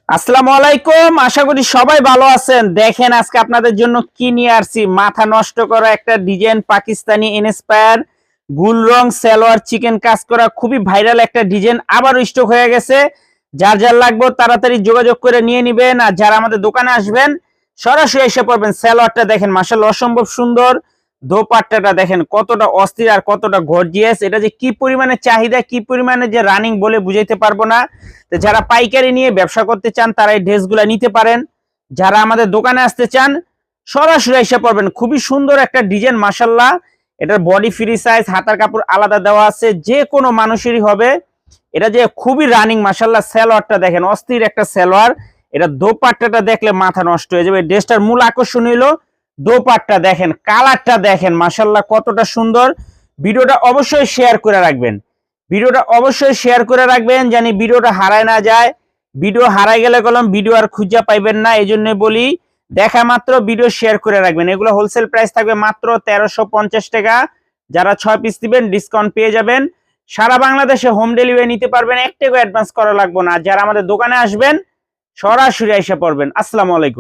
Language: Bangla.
আসসালামু আলাইকুম, আশা করি সবাই ভালো আছেন। দেখেন আজকে আপনাদের জন্য কি নিয়ে আসছি। মাথা নষ্ট করা একটা ডিজাইন, পাকিস্তানি ইন্সপায়ার গুল রং সালোয়ার চিকেন কাজ করা খুবই ভাইরাল একটা ডিজাইন আবারও স্টক হয়ে গেছে। যার যার লাগবে তাড়াতাড়ি যোগাযোগ করে নিয়ে নিবেন, আর যারা আমাদের দোকানে আসবেন সরাসরি এসে পড়বেন। সালোয়ারটা দেখেন মাশাআল্লাহ অসম্ভব সুন্দর, দোপাট্টাটা দেখেন কতটা অস্থির আর কতটা গর্জিয়াস। এটা যে কি পরিমাণে চাহিদা, কি পরিমাণে যে রানিং বলে বুঝাইতে পারবো না। তো যারা পাইকারি নিয়ে ব্যবসা করতে চান তারা এই ড্রেসগুলো নিতে পারেন। যারা আমাদের দোকানে আসতে চান সরাসরি এসে পড়বেন। খুবই সুন্দর একটা ডিজাইন মাশাআল্লাহ। এটার বডি ফ্রি সাইজ, হাতার কাপড় আলাদা দেওয়া আছে, যে কোনো মানুষেরই হবে। এটা যে খুবই রানিং মাশাআল্লাহ। সালোয়ারটা দেখেন অস্থির একটা সালোয়ার। এটা দোপাট্টাটা দেখলে মাথা নষ্ট হয়ে যাবে। ড্রেসটার মূল আকর্ষণ হলো দোপাট্টা দেখেন, কালারটা দেখেন মাশাআল্লাহ কতটা সুন্দর। ভিডিওটা অবশ্যই শেয়ার করে রাখবেন, ভিডিওটা অবশ্যই শেয়ার করে রাখবেন জানি ভিডিওটা হারায় না যায়। ভিডিও হারাই গেলে কলম ভিডিও আর খুঁজে পাইবেন না, এই জন্য বলি দেখা মাত্র ভিডিও শেয়ার করে রাখবেন। এগুলো হোলসেল প্রাইস থাকবে মাত্র 1350 টাকা। যারা 6 পিস দিবেন ডিসকাউন্ট পেয়ে যাবেন। সারা বাংলাদেশে হোম ডেলিভারি নিতে পারবেন, 1 টাকা অ্যাডভান্স করা লাগবে না। যারা আমাদের দোকানে আসবেন সরাসরি এসে পড়বেন। আসসালামু আলাইকুম।